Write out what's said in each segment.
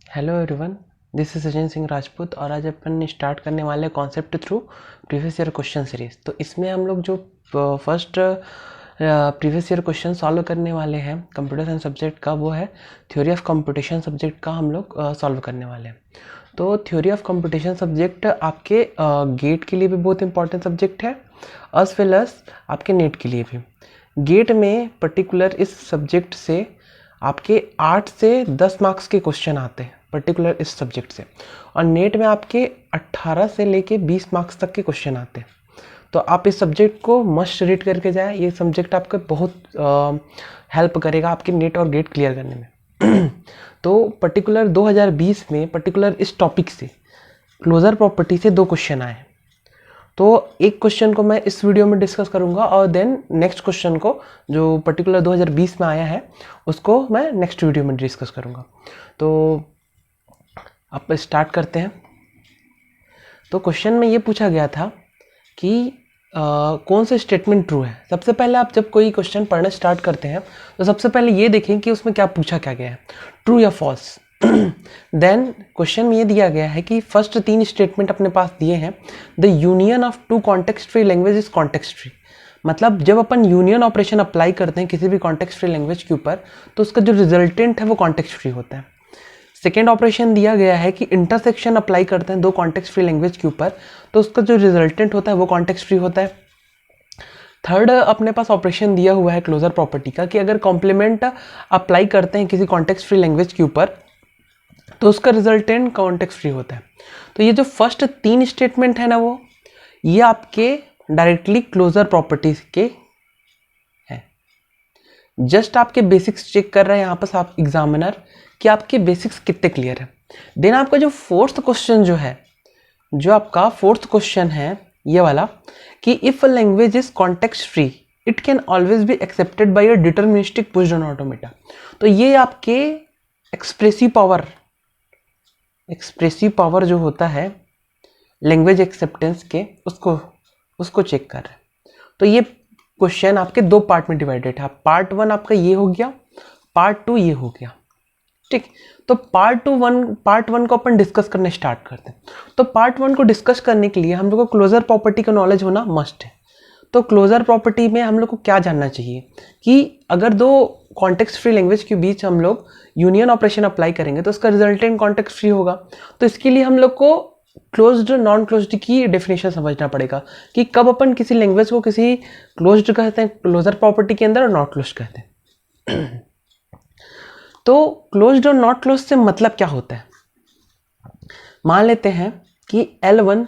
Hello everyone, this is Sachin Singh Rajput और आज अपन start करने वाले concept through previous year question series. तो इसमें हम लोग जो first previous year question solve करने वाले हैं कंप्यूटर साइंस सब्जेक्ट का, वो है थ्योरी ऑफ कंप्यूटेशन सब्जेक्ट का हम लोग सॉल्व करने वाले हैं। तो थ्योरी ऑफ कंप्यूटेशन सब्जेक्ट आपके गेट के लिए भी बहुत इंपॉर्टेंट सब्जेक्ट है एज वेल एज आपके नेट के लिए भी। गेट में पर्टिकुलर इस सब्जेक्ट से आपके 8 से 10 मार्क्स के क्वेश्चन आते हैं पर्टिकुलर इस सब्जेक्ट से, और नेट में आपके 18 से लेके 20 मार्क्स तक के क्वेश्चन आते हैं। तो आप इस सब्जेक्ट को मस्ट रीड करके जाएं, ये सब्जेक्ट आपका बहुत हेल्प करेगा आपके नेट और गेट क्लियर करने में। तो पर्टिकुलर 2020 में पर्टिकुलर इस टॉपिक से क्लोजर प्रॉपर्टी से 2 क्वेश्चन आए। तो एक क्वेश्चन को मैं इस वीडियो में डिस्कस करूंगा और देन नेक्स्ट क्वेश्चन को जो पर्टिकुलर 2020 में आया है उसको मैं नेक्स्ट वीडियो में डिस्कस करूंगा। तो अब स्टार्ट करते हैं। तो क्वेश्चन में ये पूछा गया था कि कौन से स्टेटमेंट ट्रू है। सबसे पहले आप जब कोई क्वेश्चन पढ़ना स्टार्ट करते हैं तो सबसे पहले ये देखें कि उसमें क्या पूछा क्या गया है, ट्रू या फॉल्स। देन क्वेश्चन में ये दिया गया है कि फर्स्ट 3 स्टेटमेंट अपने पास दिए हैं। The union of 2 context free language is context free. मतलब जब अपन यूनियन ऑपरेशन अप्लाई करते हैं किसी भी कॉन्टेक्स्ट फ्री लैंग्वेज के ऊपर तो उसका जो रिजल्टेंट है वो कॉन्टेक्स्ट फ्री होता है। सेकेंड ऑपरेशन दिया गया है कि इंटरसेक्शन अप्लाई करते हैं 2 कॉन्टेक्स्ट फ्री लैंग्वेज के ऊपर तो उसका जो रिजल्टेंट होता है वो कॉन्टेक्स्ट फ्री होता है। थर्ड अपने पास ऑपरेशन दिया हुआ है क्लोजर प्रॉपर्टी का कि अगर कॉम्प्लीमेंट अप्लाई करते हैं किसी कॉन्टेक्स्ट फ्री लैंग्वेज के ऊपर तो उसका रिजल्टेंट कॉन्टेक्स्ट फ्री होता है। तो ये जो फर्स्ट 3 स्टेटमेंट है ना, वो ये आपके डायरेक्टली क्लोजर प्रॉपर्टीज के हैं। जस्ट आपके बेसिक्स चेक कर रहे हैं यहाँ पर आप एग्जामिनर कि आपके बेसिक्स कितने क्लियर है। देन आपका जो फोर्थ क्वेश्चन जो आपका फोर्थ क्वेश्चन है ये वाला कि if a language is context free it can always be accepted by a deterministic pushed on automata. तो ये आपके एक्सप्रेसिव पावर जो होता है लैंग्वेज एक्सेप्टेंस के उसको चेक कर रहे हैं। तो ये क्वेश्चन आपके 2 पार्ट में डिवाइडेड है। पार्ट 1 आपका ये हो गया, पार्ट 2 ये हो गया। ठीक, तो पार्ट 1 को अपन डिस्कस करने स्टार्ट करते हैं। तो पार्ट 1 को डिस्कस करने के लिए हम लोग को क्लोजर प्रॉपर्टी का नॉलेज होना मस्ट है। तो क्लोजर प्रॉपर्टी में हम लोग को क्या जानना चाहिए कि अगर 2 कॉन्टेक्स्ट फ्री लैंग्वेज के बीच हम लोग यूनियन ऑपरेशन अप्लाई करेंगे तो उसका रिजल्टेंट कॉन्टेक्स्ट फ्री होगा। तो इसके लिए हम लोग को क्लोज्ड नॉन क्लोज्ड की डेफिनेशन समझना पड़ेगा कि कब अपन किसी लैंग्वेज को किसी क्लोज्ड कहते हैं क्लोजर प्रॉपर्टी के अंदर और नॉट क्लोज्ड कहते हैं। तो क्लोज्ड और नॉट क्लोज्ड से मतलब क्या होता है। मान लेते हैं कि L1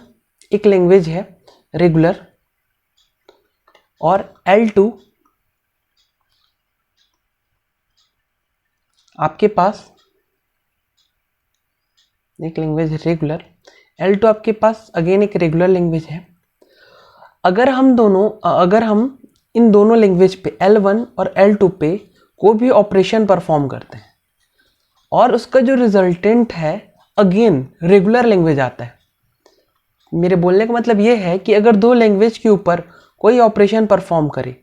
एक लैंग्वेज है रेगुलर और L2 आपके पास एक लैंग्वेज है रेगुलर, L2 आपके पास अगेन एक रेगुलर लैंग्वेज है। अगर हम इन दोनों लैंग्वेज पे L1 और L2 पे कोई भी ऑपरेशन परफॉर्म करते हैं और उसका जो रिजल्टेंट है अगेन रेगुलर लैंग्वेज आता है। मेरे बोलने का मतलब ये है कि अगर 2 लैंग्वेज के ऊपर कोई ऑपरेशन परफॉर्म करे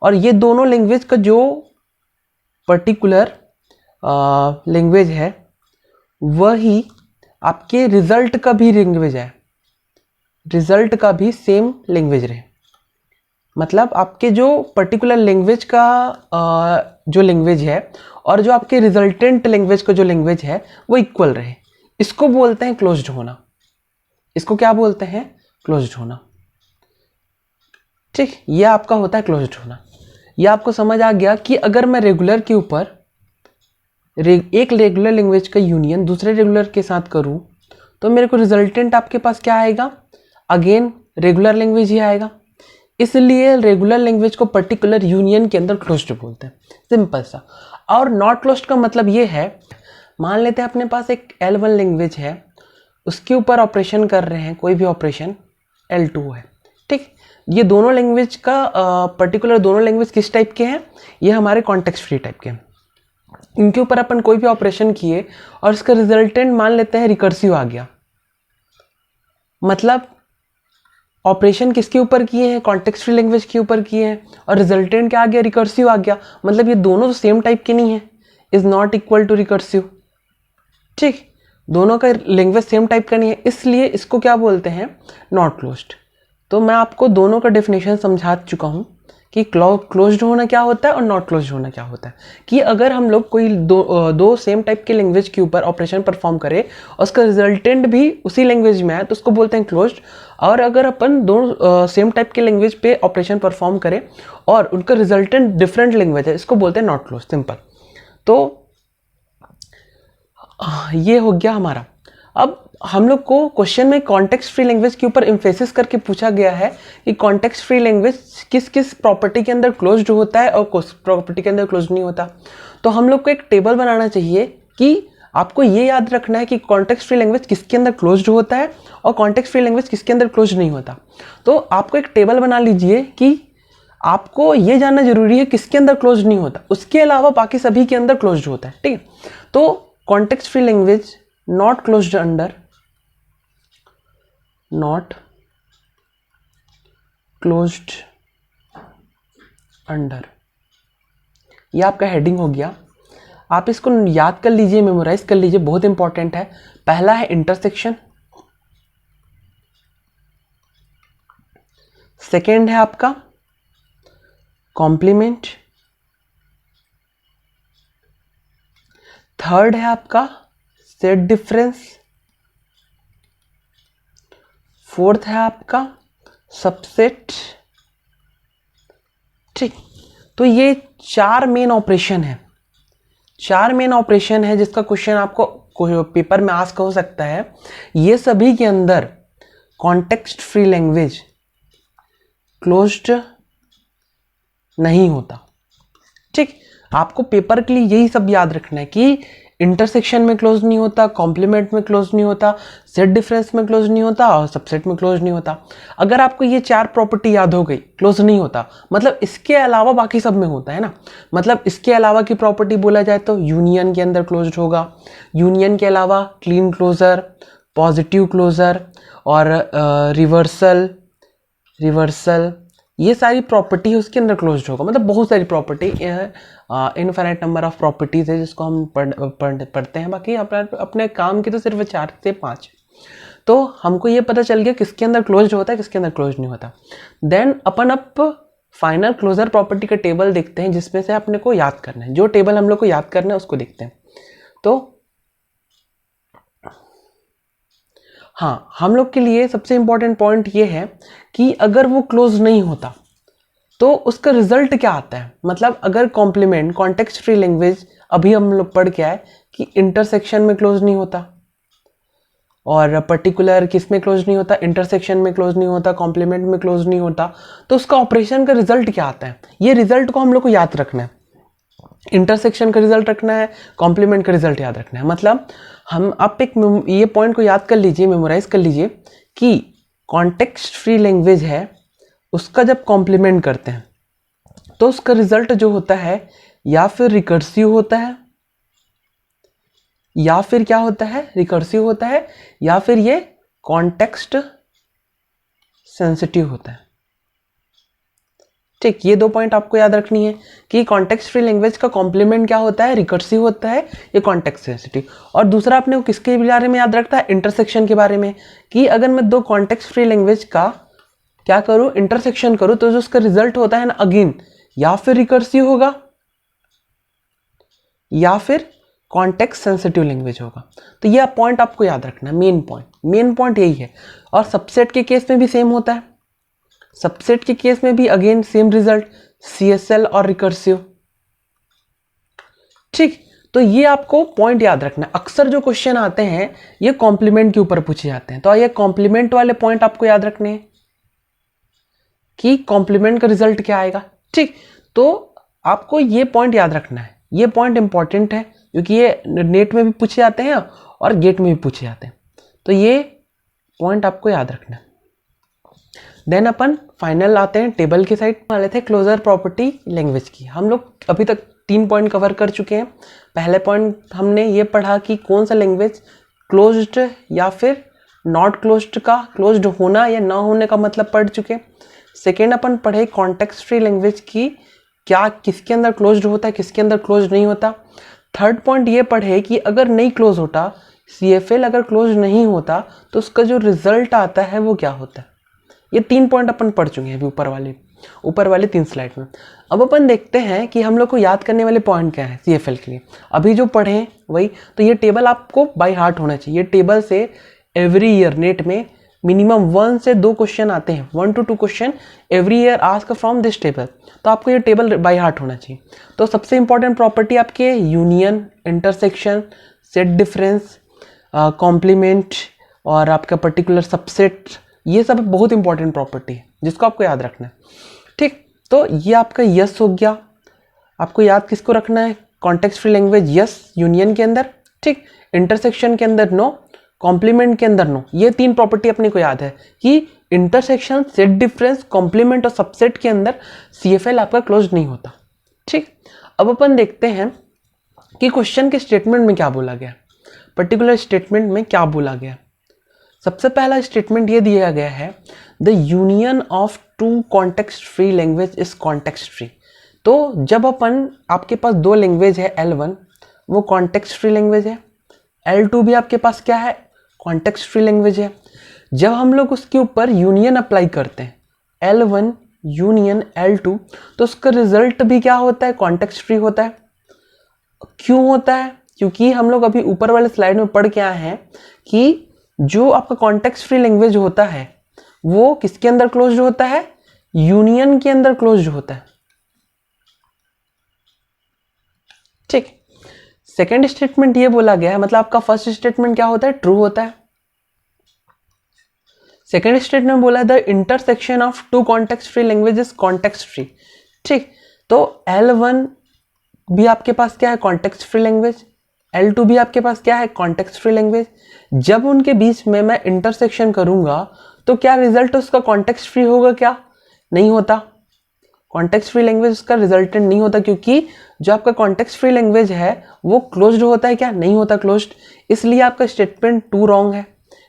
और ये दोनों लैंग्वेज का जो पर्टिकुलर लैंग्वेज है वही आपके रिजल्ट का भी लैंग्वेज है, रिजल्ट का भी सेम लैंग्वेज रहे। मतलब आपके जो पर्टिकुलर लैंग्वेज का जो लैंग्वेज है और जो आपके रिजल्टेंट लैंग्वेज का जो लैंग्वेज है वो इक्वल रहे, इसको बोलते हैं क्लोज्ड होना। इसको क्या बोलते हैं? क्लोज्ड होना। ठीक, ये आपका होता है क्लोज्ड होना। ये आपको समझ आ गया कि अगर मैं रेगुलर के ऊपर एक रेगुलर लैंग्वेज का यूनियन दूसरे रेगुलर के साथ करूं तो मेरे को रिजल्टेंट आपके पास क्या आएगा? अगेन रेगुलर लैंग्वेज ही आएगा। इसलिए रेगुलर लैंग्वेज को पर्टिकुलर यूनियन के अंदर क्लोज्ड बोलते हैं, सिंपल सा। और नॉट क्लोज्ड का मतलब ये है, मान लेते हैं अपने पास एक L1 लैंग्वेज है, उसके ऊपर ऑपरेशन कर रहे हैं कोई भी ऑपरेशन L2 है। ठीक, ये दोनों लैंग्वेज का पर्टिकुलर दोनों लैंग्वेज किस टाइप के हैं? ये हमारे कॉन्टेक्स्ट फ्री टाइप के हैं। इनके ऊपर अपन कोई भी ऑपरेशन किए और इसका रिजल्टेंट मान लेते हैं रिकर्सिव आ गया। मतलब ऑपरेशन किसके ऊपर किए हैं? कॉन्टेक्स्ट फ्री लैंग्वेज के ऊपर किए हैं और रिजल्टेंट क्या आ गया? रिकर्सिव आ गया। मतलब ये दोनों सेम टाइप के नहीं है, is not equal to recursive. ठीक, दोनों का लैंग्वेज सेम टाइप का नहीं है, इसलिए इसको क्या बोलते हैं, नॉट क्लोज्ड। तो मैं आपको दोनों का डेफिनेशन समझा चुका हूँ कि क्लोज्ड होना क्या होता है और नॉट क्लोज्ड होना क्या होता है। कि अगर हम लोग कोई दो सेम टाइप के लैंग्वेज के ऊपर ऑपरेशन परफॉर्म करें और उसका रिजल्टेंट भी उसी लैंग्वेज में है तो उसको बोलते हैं क्लोज्ड। और अगर अपन दो सेम टाइप के लैंग्वेज पे ऑपरेशन परफॉर्म करें और उनका रिजल्टेंट डिफरेंट लैंग्वेज है, इसको बोलते हैं नॉट क्लोज्ड, सिंपल। तो ये हो गया हमारा। अब हम लोग को क्वेश्चन में कॉन्टेक्स्ट फ्री लैंग्वेज के ऊपर एम्फेसिस करके पूछा गया है कि कॉन्टेक्स्ट फ्री लैंग्वेज किस किस प्रॉपर्टी के अंदर क्लोज्ड होता है और किस प्रॉपर्टी के अंदर क्लोज्ड नहीं होता। तो हम लोग को एक टेबल बनाना चाहिए कि आपको ये याद रखना है कि कॉन्टेक्स्ट फ्री लैंग्वेज किसके अंदर क्लोज्ड होता है और कॉन्टेक्स्ट फ्री लैंग्वेज किसके अंदर क्लोज्ड नहीं होता। तो आपको एक टेबल बना लीजिए कि आपको ये जानना जरूरी है किसके अंदर क्लोज्ड नहीं होता, उसके अलावा बाकी सभी के अंदर क्लोज्ड होता है। ठीक है, तो context free language not closed under, not closed under, ये आपका हेडिंग हो गया। आप इसको याद कर लीजिए, मेमोराइज कर लीजिए, बहुत इंपॉर्टेंट है। पहला है इंटरसेक्शन, सेकेंड है आपका कॉम्प्लीमेंट, थर्ड है आपका सेट डिफरेंस, फोर्थ है आपका सबसेट। ठीक, तो ये चार मेन ऑपरेशन है, चार मेन ऑपरेशन है जिसका क्वेश्चन आपको पेपर में आस्क हो सकता है। ये सभी के अंदर कॉन्टेक्स्ट फ्री लैंग्वेज क्लोज्ड नहीं होता। ठीक, आपको पेपर के लिए यही सब याद रखना है कि इंटरसेक्शन में क्लोज नहीं होता, कॉम्प्लीमेंट में क्लोज नहीं होता, सेट डिफरेंस में क्लोज नहीं होता और सबसेट में क्लोज नहीं होता। अगर आपको ये चार प्रॉपर्टी याद हो गई, क्लोज नहीं होता, मतलब इसके अलावा बाकी सब में होता है ना। मतलब इसके अलावा की प्रॉपर्टी बोला जाए तो यूनियन के अंदर क्लोज्ड होगा, यूनियन के अलावा क्लीन क्लोजर, पॉजिटिव क्लोजर और रिवर्सल, ये सारी प्रॉपर्टी उसके अंदर क्लोज्ड होगा। मतलब बहुत सारी property, infinite number of properties है जिसको हम पढ़ते हैं। बाकी अपने काम की तो सिर्फ 4 से 5। तो हमको ये पता चल गया किसके अंदर क्लोज्ड होता है, किसके अंदर क्लोज्ड नहीं होता। देन अपन अब फाइनल क्लोजर प्रॉपर्टी का टेबल देखते हैं जिसमें से अपने को याद करना है। जो टेबल हम लोग को याद करना है उसको देखते हैं। तो हाँ, हम लोग के लिए सबसे इंपॉर्टेंट पॉइंट ये है कि अगर वो क्लोज नहीं होता तो उसका रिजल्ट क्या आता है। मतलब अगर कॉम्प्लीमेंट, कॉन्टेक्स्ट फ्री लैंग्वेज अभी हम लोग पढ़ के आए कि इंटरसेक्शन में क्लोज नहीं होता, और पर्टिकुलर किस में क्लोज नहीं होता, इंटरसेक्शन में क्लोज नहीं होता, कॉम्प्लीमेंट में क्लोज नहीं होता, तो उसका ऑपरेशन का रिजल्ट क्या आता है, ये रिजल्ट को हम लोग को याद रखना है। इंटरसेक्शन का रिजल्ट रखना है, कॉम्प्लीमेंट का रिजल्ट याद रखना है। मतलब हम आप एक ये पॉइंट को याद कर लीजिए, मेमोराइज कर लीजिए कि कॉन्टेक्स्ट फ्री लैंग्वेज है, उसका जब कॉम्प्लीमेंट करते हैं तो उसका रिजल्ट जो होता है या फिर रिकर्सिव होता है, या फिर क्या होता है, रिकर्सिव होता है, या फिर ये कॉन्टेक्स्ट सेंसिटिव होता है। ठीक, ये 2 पॉइंट आपको याद रखनी है कि कॉन्टेक्स्ट फ्री लैंग्वेज का कॉम्प्लीमेंट क्या होता है, रिकर्सिव होता है, ये कॉन्टेक्स्ट सेंसिटिव। और दूसरा आपने किसके बारे में याद रखता है, इंटरसेक्शन के बारे में, कि अगर मैं 2 कॉन्टेक्स्ट फ्री लैंग्वेज का क्या करूं, इंटरसेक्शन करूं, तो जो उसका रिजल्ट होता है ना, अगेन या फिर रिकर्सिव होगा या फिर कॉन्टेक्स्ट सेंसिटिव लैंग्वेज होगा। तो ये पॉइंट आपको याद रखना है, मेन पॉइंट यही है। और सबसेट के केस में भी सेम होता है, सबसेट के केस में भी अगेन सेम रिजल्ट, CSL और रिकर्सिव। ठीक, तो ये आपको पॉइंट याद रखना है। अक्सर जो क्वेश्चन आते हैं ये कॉम्प्लीमेंट के ऊपर पूछे जाते हैं, तो ये कॉम्प्लीमेंट वाले पॉइंट आपको याद रखने हैं कि कॉम्प्लीमेंट का रिजल्ट क्या आएगा। ठीक, तो आपको ये पॉइंट याद रखना है, ये पॉइंट इंपॉर्टेंट है क्योंकि ये नेट में भी पूछे जाते हैं और गेट में भी पूछे जाते हैं। तो ये पॉइंट आपको याद रखना है। देन अपन फाइनल आते हैं टेबल की साइड वाले थे, क्लोजर प्रॉपर्टी लैंग्वेज की। हम लोग अभी तक 3 पॉइंट कवर कर चुके हैं। पहले पॉइंट हमने ये पढ़ा कि कौन सा लैंग्वेज क्लोज्ड या फिर नॉट क्लोज्ड का क्लोज्ड होना या ना होने का मतलब पढ़ चुके। सेकेंड अपन पढ़े कॉन्टेक्स्ट फ्री लैंग्वेज की, क्या किसके अंदर क्लोज्ड होता है, किसके अंदर क्लोज्ड नहीं होता। थर्ड पॉइंट ये पढ़े कि अगर नहीं क्लोज होता, CFL अगर क्लोज नहीं होता तो उसका जो रिजल्ट आता है वो क्या होता है। ये 3 पॉइंट अपन पढ़ चुके हैं अभी ऊपर वाले 3 स्लाइड में। अब अपन देखते हैं कि हम लोग को याद करने वाले पॉइंट क्या है CFL के लिए। अभी जो पढ़े हैं वही, तो ये टेबल आपको बाय हार्ट होना चाहिए। ये टेबल से एवरी ईयर नेट में मिनिमम 1 से 2 क्वेश्चन आते हैं, 1 to 2 question every year ask from this table. तो आपको ये टेबल बाय हार्ट होना चाहिए। तो सबसे इंपॉर्टेंट प्रॉपर्टी आपके union, intersection, set difference, complement और आपका पर्टिकुलर सबसेट, ये सब बहुत इंपॉर्टेंट प्रॉपर्टी है जिसको आपको याद रखना है। ठीक, तो ये आपका यस हो गया। आपको याद किसको रखना है, context free language yes union के अंदर, ठीक, इंटरसेक्शन के अंदर नो, कॉम्प्लीमेंट के अंदर नो। ये 3 प्रॉपर्टी अपने को याद है कि इंटरसेक्शन, सेट डिफरेंस, कॉम्प्लीमेंट और सबसेट के अंदर CFL आपका क्लोज नहीं होता। ठीक, अब अपन देखते हैं कि क्वेश्चन के स्टेटमेंट में क्या बोला गया, पर्टिकुलर स्टेटमेंट में क्या बोला गया। सबसे पहला स्टेटमेंट ये दिया गया है, the union of 2 context free language is context free. तो जब अपन, आपके पास 2 लैंग्वेज है, L1 वो कॉन्टेक्स्ट फ्री लैंग्वेज है, L2 भी आपके पास क्या है, कॉन्टेक्स्ट फ्री लैंग्वेज है। जब हम लोग उसके ऊपर यूनियन अप्लाई करते हैं, L1 यूनियन L2, तो उसका रिजल्ट भी क्या होता है, कॉन्टेक्स्ट फ्री होता है। क्यों होता है, क्योंकि हम लोग अभी ऊपर वाले स्लाइड में पढ़ के आए हैं कि जो आपका कॉन्टेक्स्ट फ्री लैंग्वेज होता है वो किसके अंदर क्लोज्ड होता है, यूनियन के अंदर क्लोज्ड होता है। ठीक, सेकेंड स्टेटमेंट ये बोला गया है, मतलब आपका फर्स्ट स्टेटमेंट क्या होता है, ट्रू होता है। सेकेंड स्टेटमेंट बोला है the intersection of 2 context free languages context free. ठीक, तो L1 भी आपके पास क्या है, कॉन्टेक्स्ट फ्री लैंग्वेज, L2 भी आपके पास क्या है, कॉन्टेक्स्ट फ्री लैंग्वेज। जब उनके बीच में मैं इंटरसेक्शन करूंगा तो क्या रिजल्ट उसका कॉन्टेक्स्ट फ्री होगा, क्या नहीं होता, कॉन्टेक्स्ट फ्री लैंग्वेज उसका रिजल्टेंट नहीं होता, क्योंकि जो आपका कॉन्टेक्स्ट फ्री लैंग्वेज है वो क्लोज्ड होता है, क्या नहीं होता क्लोज्ड, इसलिए आपका स्टेटमेंट 2 रॉन्ग है।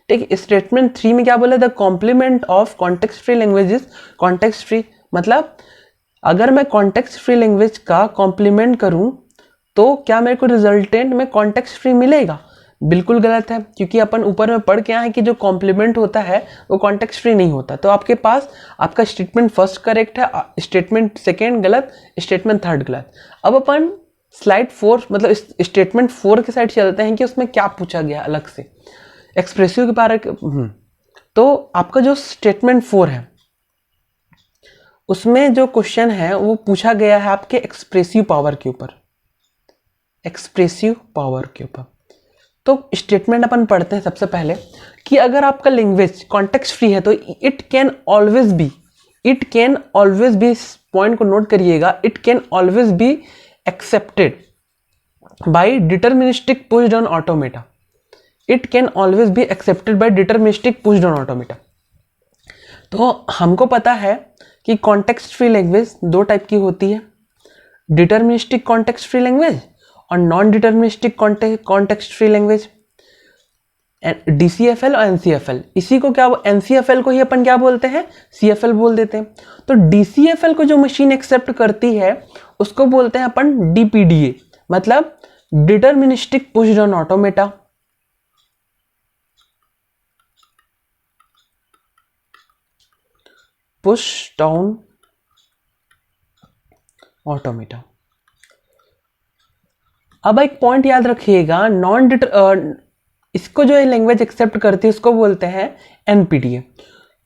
ठीक, स्टेटमेंट 3 में क्या बोला, the complement of context free languages context free. मतलब अगर मैं कॉन्टेक्स्ट फ्री लैंग्वेज का कॉम्प्लीमेंट करूं तो क्या मेरे को रिजल्टेंट में कॉन्टेक्स्ट फ्री मिलेगा, बिल्कुल गलत है, क्योंकि अपन ऊपर में पढ़ के आए कि जो कॉम्प्लीमेंट होता है वो कॉन्टेक्स्ट फ्री नहीं होता। तो आपके पास आपका स्टेटमेंट फर्स्ट करेक्ट है, स्टेटमेंट सेकेंड गलत, स्टेटमेंट थर्ड गलत। अब अपन स्लाइड 4 मतलब स्टेटमेंट 4 के साइड चलते हैं कि उसमें क्या पूछा गया अलग से एक्सप्रेसिव के बारे में। तो आपका जो स्टेटमेंट 4 है उसमें जो क्वेश्चन है वो पूछा गया है आपके एक्सप्रेसिव पावर के ऊपर, एक्सप्रेसिव पावर के ऊपर। तो स्टेटमेंट अपन पढ़ते हैं सबसे पहले कि अगर आपका लैंग्वेज कॉन्टेक्स्ट फ्री है तो इट कैन ऑलवेज बी, इस पॉइंट को नोट करिएगा, it can always be accepted by deterministic push down automata, it can always be accepted by deterministic push down automata. तो हमको पता है कि कॉन्टेक्स्ट फ्री लैंग्वेज 2 टाइप की होती है, डिटर्मिनिस्टिक कॉन्टेक्स्ट फ्री लैंग्वेज और non deterministic context free language, DCFL और NCFL। इसी को क्या, NCFL को ही अपन क्या बोलते हैं, CFL बोल देते हैं। तो DCFL को जो मशीन एक्सेप्ट करती है उसको बोलते हैं अपन DPDA, मतलब deterministic push down automata. Push down automata. अब एक पॉइंट याद रखिएगा, इसको जो लैंग्वेज एक्सेप्ट करती है उसको बोलते हैं NPDA।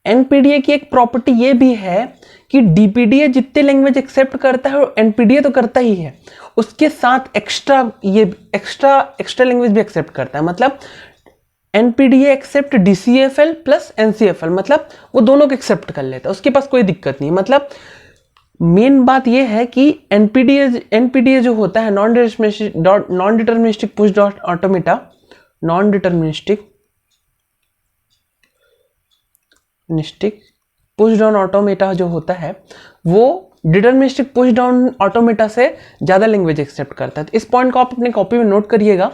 NPDA की एक प्रॉपर्टी ये भी है कि DPDA जितने लैंग्वेज एक्सेप्ट करता है और NPDA तो करता ही है, उसके साथ एक्स्ट्रा लैंग्वेज भी एक्सेप्ट करता है। मतलब NPDA accept DCFL plus NCFL, मतलब वो दोनों को एक्सेप्ट कर लेता है, उसके पास कोई दिक्कत नहीं। मतलब मेन बात ये है कि NPDA जो होता है non deterministic push dot automata, non deterministic push down automata जो होता है वो डिटर्मिनिस्टिक पुश डाउन ऑटोमेटा से ज़्यादा लैंग्वेज एक्सेप्ट करता है। तो इस पॉइंट को आप अपने कॉपी में नोट करिएगा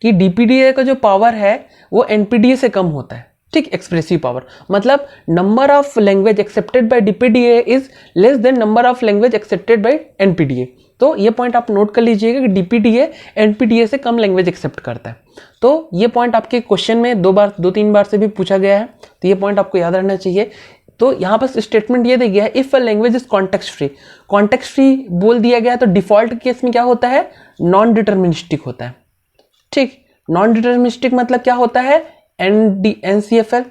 कि DPDA का जो पावर है वो NPDA से कम होता है। ठीक, एक्सप्रेसिव पावर मतलब number of language accepted by DPDA is less than number of language accepted by NPDA। तो ये पॉइंट आप नोट कर लीजिएगा कि डीपीडीए एनपीडीए से कम लैंग्वेज एक्सेप्ट करता है। तो ये पॉइंट आपके क्वेश्चन में 2-3 बार से भी पूछा गया है, तो ये पॉइंट आपको याद रहना चाहिए। तो यहाँ पर स्टेटमेंट ये दिया गया है, if a language is context free, context free बोल दिया गया है, तो डिफॉल्ट केस में क्या होता है, नॉन डिटर्मिनिस्टिक होता है। ठीक, नॉन डिटर्मिनिस्टिक मतलब क्या होता है, NCFL।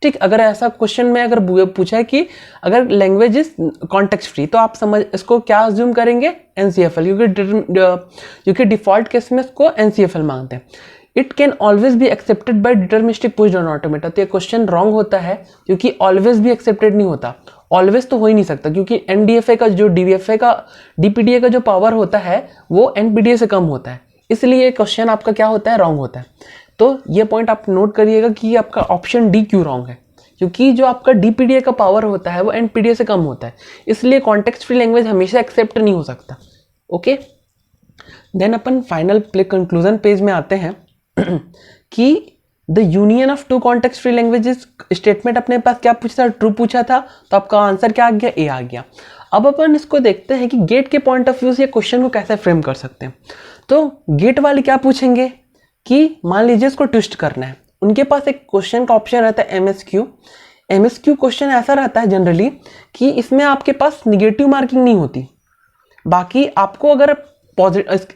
ठीक, अगर ऐसा क्वेश्चन में अगर पूछा है कि अगर लैंग्वेज इज कॉन्टेक्स्ट फ्री, तो आप समझ इसको क्या अज्यूम करेंगे, NCFL, क्योंकि डिफॉल्ट केस में इसको NCFL मांगते हैं। It can always be accepted by deterministic pushed on automata, तो ये क्वेश्चन रॉन्ग होता है क्योंकि ऑलवेज भी एक्सेप्टेड नहीं होता, ऑलवेज तो हो ही नहीं सकता, क्योंकि NDFA का जो DPDA का जो पावर होता है वो NPDA से कम होता है, इसलिए ये क्वेश्चन आपका क्या होता है, रॉन्ग होता है। तो ये पॉइंट आप नोट करिएगा कि आपका ऑप्शन डी क्यों रॉन्ग है, क्योंकि जो आपका DPDA का पावर होता है वो NPDA से कम होता है, इसलिए कॉन्टेक्स्ट फ्री लैंग्वेज हमेशा एक्सेप्ट नहीं हो सकता। ओके, देन अपन फाइनल कंक्लूजन पेज में आते हैं कि the union of two context free languages statement अपने पास क्या पूछा था, ट्रू पूछा था, तो आपका आंसर क्या आ गया, ए आ गया। अब अपन इसको देखते हैं कि गेट के पॉइंट ऑफ व्यू से क्वेश्चन को कैसे फ्रेम कर सकते हैं। तो गेट वाले क्या पूछेंगे कि मान लीजिए इसको ट्विस्ट करना है, उनके पास एक क्वेश्चन का ऑप्शन रहता है MSQ क्वेश्चन ऐसा रहता है जनरली कि इसमें आपके पास निगेटिव मार्किंग नहीं होती, बाकी आपको अगर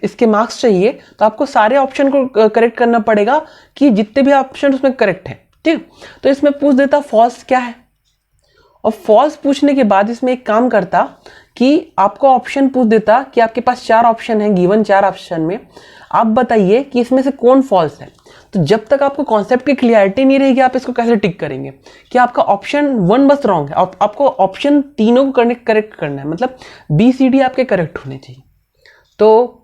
इसके मार्क्स चाहिए तो आपको सारे ऑप्शन को करेक्ट करना पड़ेगा कि जितने भी ऑप्शन उसमें करेक्ट है। ठीक, तो इसमें पूछ देता फॉल्स क्या है, और फॉल्स पूछने के बाद इसमें एक काम करता कि आपको ऑप्शन पूछ देता कि आपके पास 4 ऑप्शन है, गिवन 4 ऑप्शन में आप बताइए कि इसमें से कौन फॉल्स है। तो जब तक आपको कॉन्सेप्ट की क्लियरिटी नहीं रहेगी आप इसको कैसे टिक करेंगे कि आपका ऑप्शन 1 बस रॉन्ग है, आपको ऑप्शन तीनों को करेक्ट करना है, मतलब BCD आपके करेक्ट होने चाहिए। तो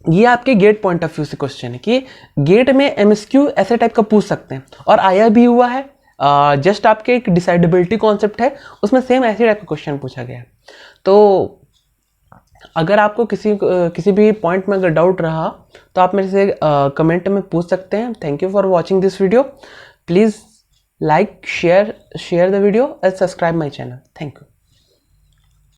ये आपके गेट पॉइंट ऑफ व्यू से क्वेश्चन है कि गेट में MSQ ऐसे टाइप का पूछ सकते हैं, और आया भी हुआ है, जस्ट आपके एक डिसाइडेबिलिटी कॉन्सेप्ट है उसमें सेम ऐसे टाइप का क्वेश्चन पूछा गया है। तो अगर आपको किसी भी पॉइंट में अगर डाउट रहा तो आप मेरे से कमेंट में पूछ सकते हैं। Thank you for watching this video, please like share the video and subscribe my channel. Thank you.